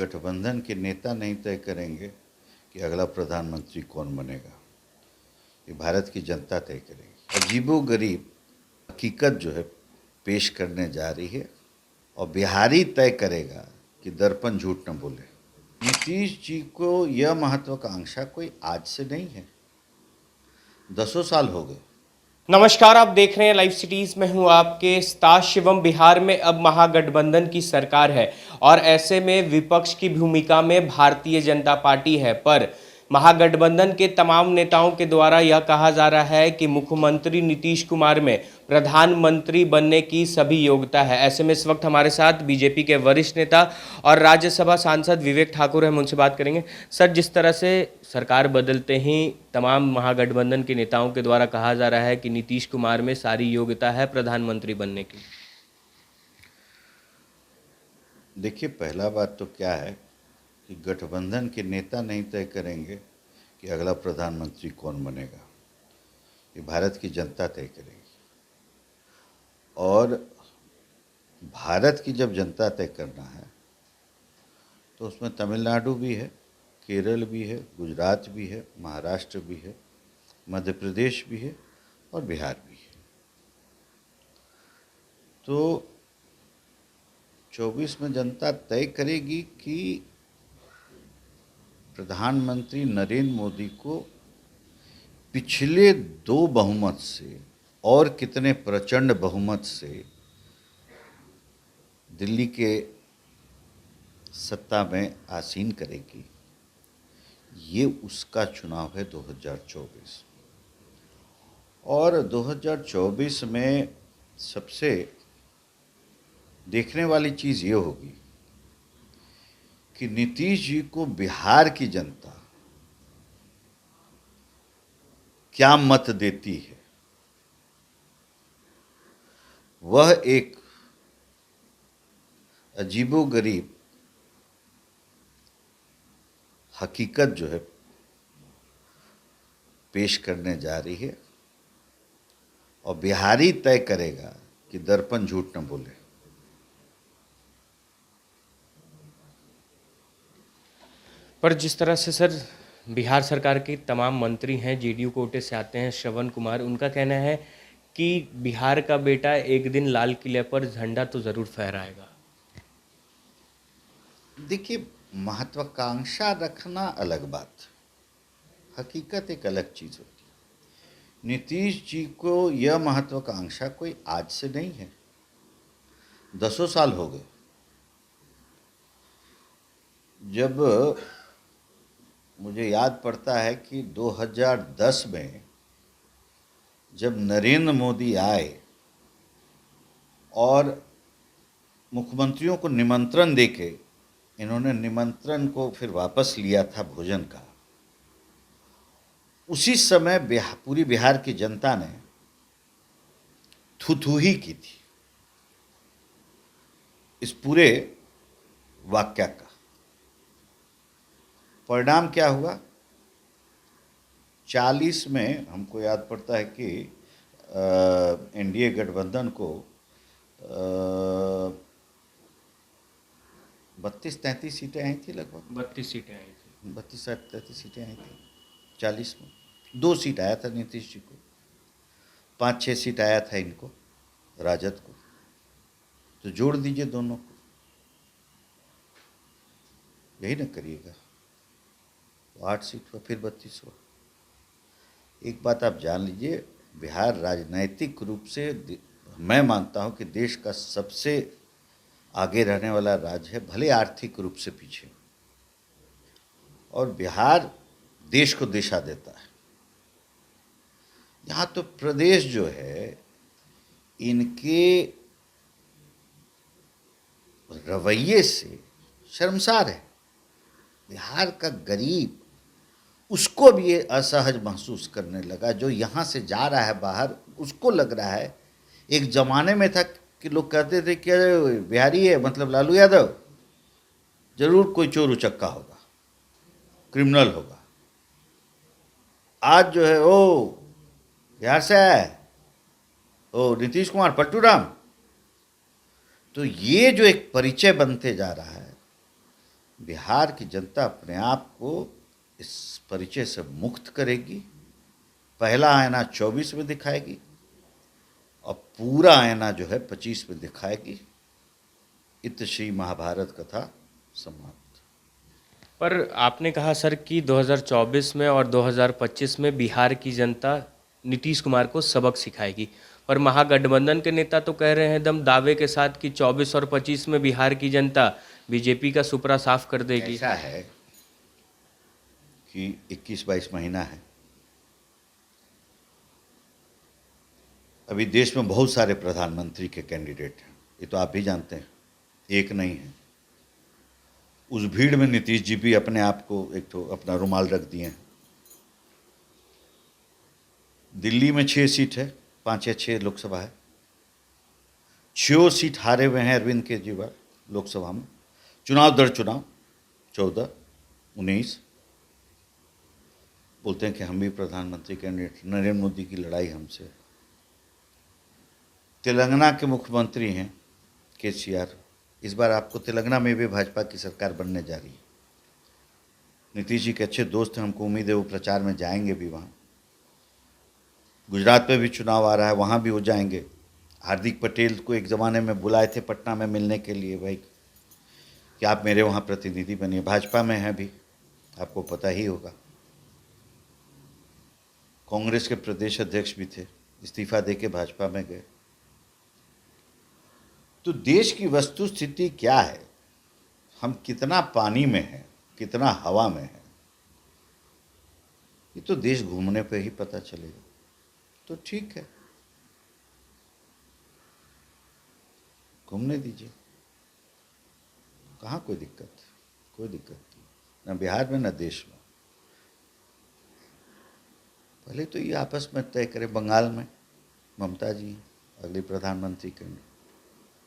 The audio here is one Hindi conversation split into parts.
गठबंधन के नेता नहीं तय करेंगे कि अगला प्रधानमंत्री कौन बनेगा, ये भारत की जनता तय करेगी। अजीबोगरीब हकीकत जो है पेश करने जा रही है और बिहारी तय करेगा कि दर्पण झूठ न बोले। नीतीश जी को यह महत्वाकांक्षा कोई आज से नहीं है, दसों साल हो गए। नमस्कार, आप देख रहे हैं लाइव सिटीज में हूं आपके स्ताज शिवम। बिहार में अब महागठबंधन की सरकार है और ऐसे में विपक्ष की भूमिका में भारतीय जनता पार्टी है। पर महागठबंधन के तमाम नेताओं के द्वारा यह कहा जा रहा है कि मुख्यमंत्री नीतीश कुमार में प्रधानमंत्री बनने की सभी योग्यता है। ऐसे में इस वक्त हमारे साथ बीजेपी के वरिष्ठ नेता और राज्यसभा सांसद विवेक ठाकुर हैं, हम उनसे बात करेंगे। सर, जिस तरह से सरकार बदलते ही तमाम महागठबंधन के नेताओं के द्वारा कहा जा रहा है कि नीतीश कुमार में सारी योग्यता है प्रधानमंत्री बनने की। देखिए, पहला बात तो क्या है कि गठबंधन के नेता नहीं तय करेंगे कि अगला प्रधानमंत्री कौन बनेगा, ये भारत की जनता तय करेगी। और भारत की जब जनता तय करना है तो उसमें तमिलनाडु भी है, केरल भी है, गुजरात भी है, महाराष्ट्र भी है, मध्य प्रदेश भी है और बिहार भी है। तो 24 में जनता तय करेगी कि प्रधानमंत्री नरेंद्र मोदी को पिछले 2 बहुमत से और कितने प्रचंड बहुमत से दिल्ली के सत्ता में आसीन करेगी। ये उसका चुनाव है 2024। और 2024 में सबसे देखने वाली चीज़ ये होगी कि नीतीश जी को बिहार की जनता क्या मत देती है। वह एक अजीबोगरीब हकीकत जो है पेश करने जा रही है और बिहारी तय करेगा कि दर्पण झूठ न बोले। पर जिस तरह से सर बिहार सरकार के तमाम मंत्री हैं, जेडीयू कोटे से आते हैं, श्रवण कुमार, उनका कहना है कि बिहार का बेटा एक दिन लाल किले पर झंडा तो जरूर फहराएगा। देखिए, महत्वाकांक्षा रखना अलग बात, हकीकत एक अलग चीज़ होती है। नीतीश जी को यह महत्वाकांक्षा कोई आज से नहीं है, दसों साल हो गए। जब मुझे याद पड़ता है कि 2010 में जब नरेंद्र मोदी आए और मुख्यमंत्रियों को निमंत्रण देके इन्होंने निमंत्रण को फिर वापस लिया था भोजन का, उसी समय पूरी बिहार की जनता ने थू ही की थी इस पूरे वाक्य का। परिणाम क्या हुआ? 40 में हमको याद पड़ता है कि एनडीए गठबंधन को 32-33 सीटें आई थी, लगभग 32 सीटें आई थी। 32-33 सीटें आई थी 40 में। 2 सीट आया था नीतीश जी को, 5-6 सीट आया था इनको, राजद को। तो जोड़ दीजिए दोनों को, यही ना करिएगा, 8 सीट हुआ, फिर 32 हुआ। एक बात आप जान लीजिए, बिहार राजनैतिक रूप से मैं मानता हूं कि देश का सबसे आगे रहने वाला राज्य है, भले आर्थिक रूप से पीछे। और बिहार देश को दिशा देता है। यहाँ तो प्रदेश जो है, इनके रवैये से शर्मसार है। बिहार का गरीब उसको भी ये असहज महसूस करने लगा, जो यहाँ से जा रहा है बाहर, उसको लग रहा है। एक ज़माने में था कि लोग कहते थे कि बिहारी है मतलब लालू यादव, जरूर कोई चोर उचक्का होगा, क्रिमिनल होगा। आज जो है ओ बिहार से आया है, ओ नीतीश कुमार पट्टू राम। तो ये जो एक परिचय बनते जा रहा है, बिहार की जनता अपने आप को इस परिचय से मुक्त करेगी। पहला आईना 24 में दिखाएगी और पूरा आईना जो है 25 में दिखाएगी। इत श्री महाभारत कथा समाप्त। पर आपने कहा सर कि 2024 में और 2025 में बिहार की जनता नीतीश कुमार को सबक सिखाएगी, पर महागठबंधन के नेता तो कह रहे हैं एकदम दावे के साथ कि 24 और 25 में बिहार की जनता बीजेपी का सुपरा साफ कर देगी। ऐसा है कि 21-22 महीना है, अभी देश में बहुत सारे प्रधानमंत्री के कैंडिडेट हैं, ये तो आप भी जानते हैं, एक नहीं है। उस भीड़ में नीतीश जी भी अपने आप को एक तो अपना रुमाल रख दिए हैं। दिल्ली में 6 सीट है, 5 या 6 लोकसभा है, 6 सीट हारे हुए हैं अरविंद केजरीवाल लोकसभा में, चुनाव दर चुनाव 14, 19। बोलते हैं कि हम भी प्रधानमंत्री कैंडिडेट, नरेंद्र मोदी की लड़ाई हमसे है। तेलंगाना के मुख्यमंत्री हैं केसीआर, इस बार आपको तेलंगाना में भी भाजपा की सरकार बनने जा रही है। नीतीश जी के अच्छे दोस्त हैं, हमको उम्मीद है वो प्रचार में जाएंगे भी वहाँ। गुजरात में भी चुनाव आ रहा है, वहाँ भी वो जाएंगे। हार्दिक पटेल को एक ज़माने में बुलाए थे पटना में मिलने के लिए, भाई कि आप मेरे वहाँ प्रतिनिधि बनिए, भाजपा में हैं भी, आपको पता ही होगा। कांग्रेस के प्रदेश अध्यक्ष भी थे, इस्तीफा देके भाजपा में गए। तो देश की वस्तु स्थिति क्या है, हम कितना पानी में हैं, कितना हवा में हैं, ये तो देश घूमने पे ही पता चलेगा। तो ठीक है, घूमने दीजिए, कहाँ कोई दिक्कत, कोई दिक्कत नहीं, ना बिहार में ना देश में। पहले तो ये आपस में तय करें। बंगाल में ममता जी अगली प्रधानमंत्री करेंगे,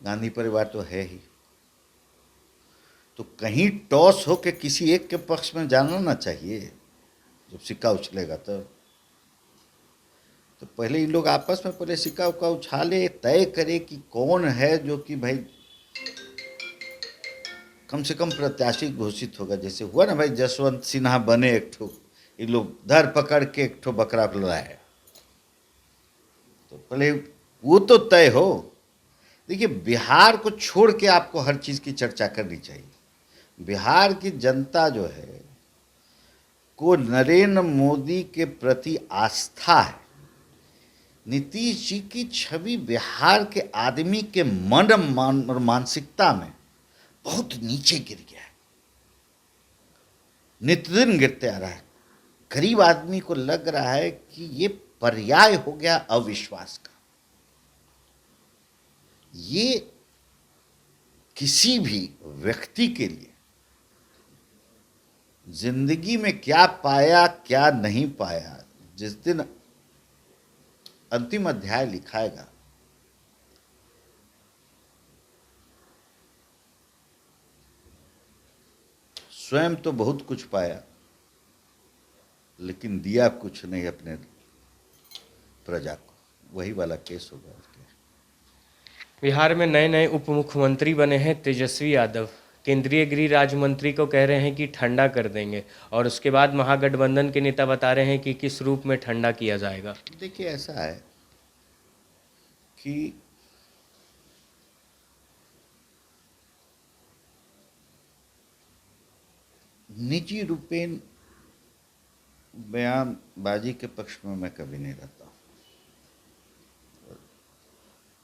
गांधी परिवार तो है ही, तो कहीं टॉस हो के किसी एक के पक्ष में जाना ना चाहिए। जब सिक्का उछलेगा तो पहले इन लोग आपस में पहले सिक्का उक्का उछाले, तय करे कि कौन है जो कि भाई कम से कम प्रत्याशी घोषित होगा। जैसे हुआ ना भाई, जसवंत सिन्हा बने एक ठो, इन लोग धर पकड़ के एक ठो बकरा लाए, तो पहले वो तो तय हो। देखिए, बिहार को छोड़ के आपको हर चीज़ की चर्चा करनी चाहिए। बिहार की जनता जो है को नरेंद्र मोदी के प्रति आस्था है। नीतीश जी की छवि बिहार के आदमी के मन और मानसिकता में बहुत नीचे गिर गया है, नित्यदिन गिरते आ रहा है। गरीब आदमी को लग रहा है कि ये पर्याय हो गया अविश्वास का। ये किसी भी व्यक्ति के लिए जिंदगी में क्या पाया क्या नहीं पाया, जिस दिन अंतिम अध्याय लिखाएगा, स्वयं तो बहुत कुछ पाया लेकिन दिया कुछ नहीं अपने प्रजा को, वही वाला केस होगा। बिहार में नए नए उप मुख्यमंत्री बने हैं तेजस्वी यादव, केंद्रीय गृह राज्य मंत्री को कह रहे हैं कि ठंडा कर देंगे, और उसके बाद महागठबंधन के नेता बता रहे हैं कि किस रूप में ठंडा किया जाएगा। देखिए, ऐसा है कि निजी रूपेण बयानबाजी के पक्ष में मैं कभी नहीं रहता हूँ,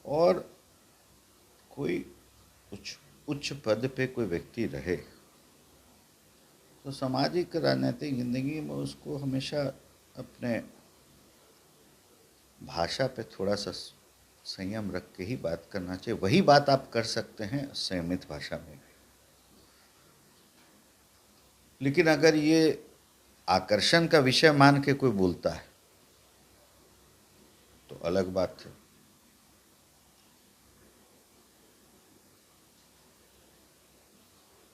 और कोई उच्च पद पे कोई व्यक्ति रहे तो सामाजिक राजनीतिक जिंदगी में उसको हमेशा अपने भाषा पे थोड़ा सा संयम रख के ही बात करना चाहिए। वही बात आप कर सकते हैं संयमित भाषा में भी, लेकिन अगर ये आकर्षण का विषय मान के कोई बोलता है तो अलग बात है।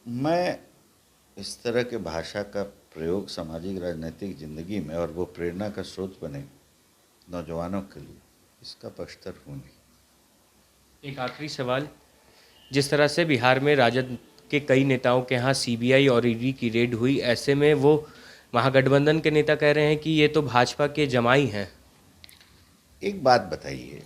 मैं इस तरह के भाषा का प्रयोग सामाजिक राजनीतिक जिंदगी में, और वो प्रेरणा का स्रोत बने नौजवानों के लिए, इसका पक्षधर हूँ नहीं। एक आखिरी सवाल, जिस तरह से बिहार में राजद के कई नेताओं के यहाँ सीबीआई और ईडी की रेड हुई। ऐसे में वो महागठबंधन के नेता कह रहे हैं कि ये तो भाजपा के जमाई हैं। एक बात बताइए,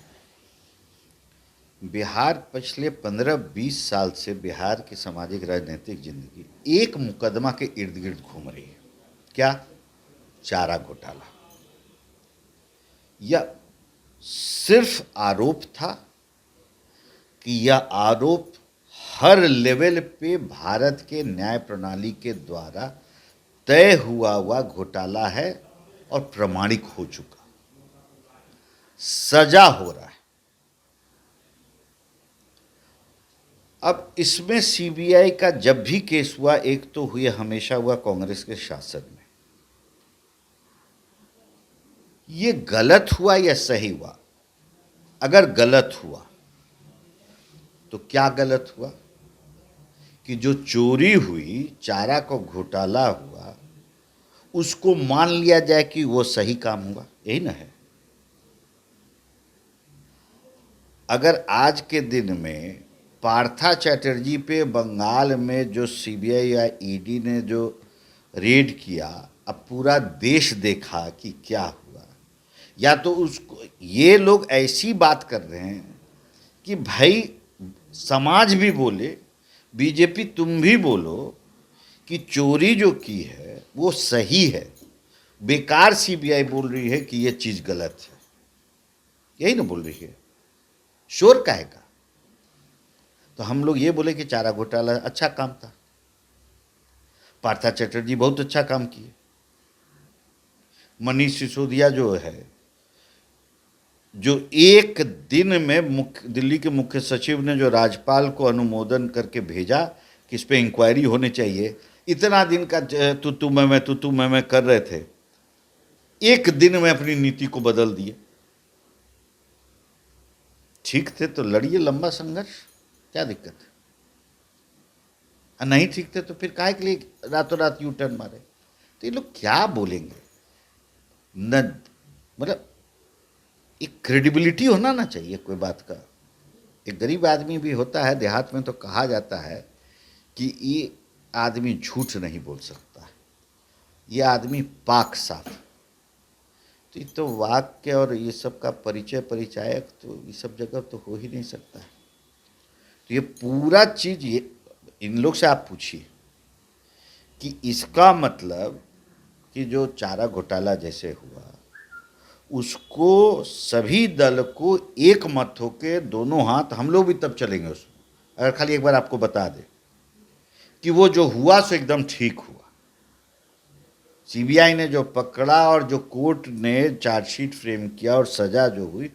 बिहार पिछले 15-20 साल से बिहार की सामाजिक राजनीतिक जिंदगी एक मुकदमा के इर्द गिर्द घूम रही है। क्या? चारा घोटाला। यह सिर्फ आरोप था कि यह आरोप हर लेवल पे भारत के न्याय प्रणाली के द्वारा तय हुआ घोटाला है और प्रमाणिक हो चुका, सजा हो रहा है। अब इसमें सीबीआई का जब भी केस हुआ, एक तो हमेशा हुआ कांग्रेस के शासन में। ये गलत हुआ या सही हुआ? अगर गलत हुआ तो क्या गलत हुआ कि जो चोरी हुई, चारा को घोटाला हुआ, उसको मान लिया जाए कि वो सही काम हुआ, यही ना है। अगर आज के दिन में पार्था चैटर्जी पे बंगाल में जो सीबीआई या ईडी ने जो रेड किया, अब पूरा देश देखा कि क्या हुआ, या तो उसको ये लोग ऐसी बात कर रहे हैं कि भाई समाज भी बोले, बीजेपी तुम भी बोलो कि चोरी जो की है वो सही है, बेकार सीबीआई बोल रही है कि ये चीज़ गलत है, यही ना बोल रही है। शोर काहे का? तो हम लोग ये बोले कि चारा घोटाला अच्छा काम था, पार्था चैटर्जी बहुत अच्छा काम किए, मनीष सिसोदिया जो है, जो एक दिन में दिल्ली के मुख्य सचिव ने जो राज्यपाल को अनुमोदन करके भेजा कि इस पे इंक्वायरी होनी चाहिए, इतना दिन का तू मैं कर रहे थे, एक दिन में अपनी नीति को बदल दिए। ठीक थे तो लड़िए लंबा संघर्ष, क्या दिक्कत है? नहीं ठीक थे तो फिर काहे के लिए रातों रात यू टर्न मारे? तो ये लोग क्या बोलेंगे? न मतलब एक क्रेडिबिलिटी होना ना चाहिए कोई बात का। एक गरीब आदमी भी होता है, देहात में तो कहा जाता है कि ये आदमी झूठ नहीं बोल सकता है, ये आदमी पाक साफ। तो ये तो वाक्य और ये सब का परिचायक तो ये सब जगह तो हो ही नहीं सकता है। तो ये पूरा चीज़, ये इन लोग से आप पूछिए कि इसका मतलब कि जो चारा घोटाला जैसे हुआ, उसको सभी दल को एक मत होके दोनों हाथ, हम लोग भी तब चलेंगे उसमें, अगर खाली एक बार आपको बता दें कि वो जो हुआ सो एकदम ठीक हुआ। सीबीआई ने जो पकड़ा और जो कोर्ट ने चार्जशीट फ्रेम किया और सजा जो हुई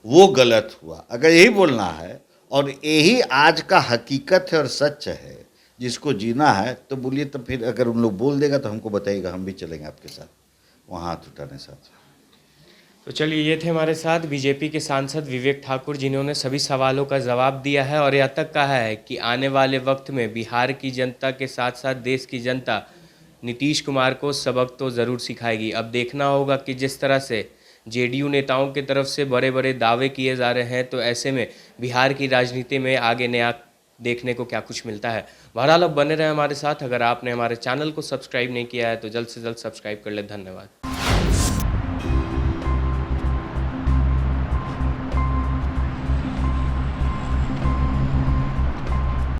वो गलत हुआ, अगर यही बोलना है और यही आज का हकीकत है और सच है जिसको जीना है, तो बोलिए। तो फिर अगर उन लोग बोल देगा तो हमको बताइएगा, हम भी चलेंगे आपके साथ वहाँ हाथ उठाने साथ। तो चलिए, ये थे हमारे साथ बीजेपी के सांसद विवेक ठाकुर, जिन्होंने सभी सवालों का जवाब दिया है और यह तक कहा है कि आने वाले वक्त में बिहार की जनता के साथ साथ देश की जनता नीतीश कुमार को सबक तो ज़रूर सिखाएगी। अब देखना होगा कि जिस तरह से जेडीयू नेताओं की तरफ से बड़े बड़े दावे किए जा रहे हैं, तो ऐसे में बिहार की राजनीति में आगे नया देखने को क्या कुछ मिलता है। बहरहाल अब बने रहे हमारे साथ। अगर आपने हमारे चैनल को सब्सक्राइब नहीं किया है तो जल्द से जल्द सब्सक्राइब कर ले। धन्यवाद।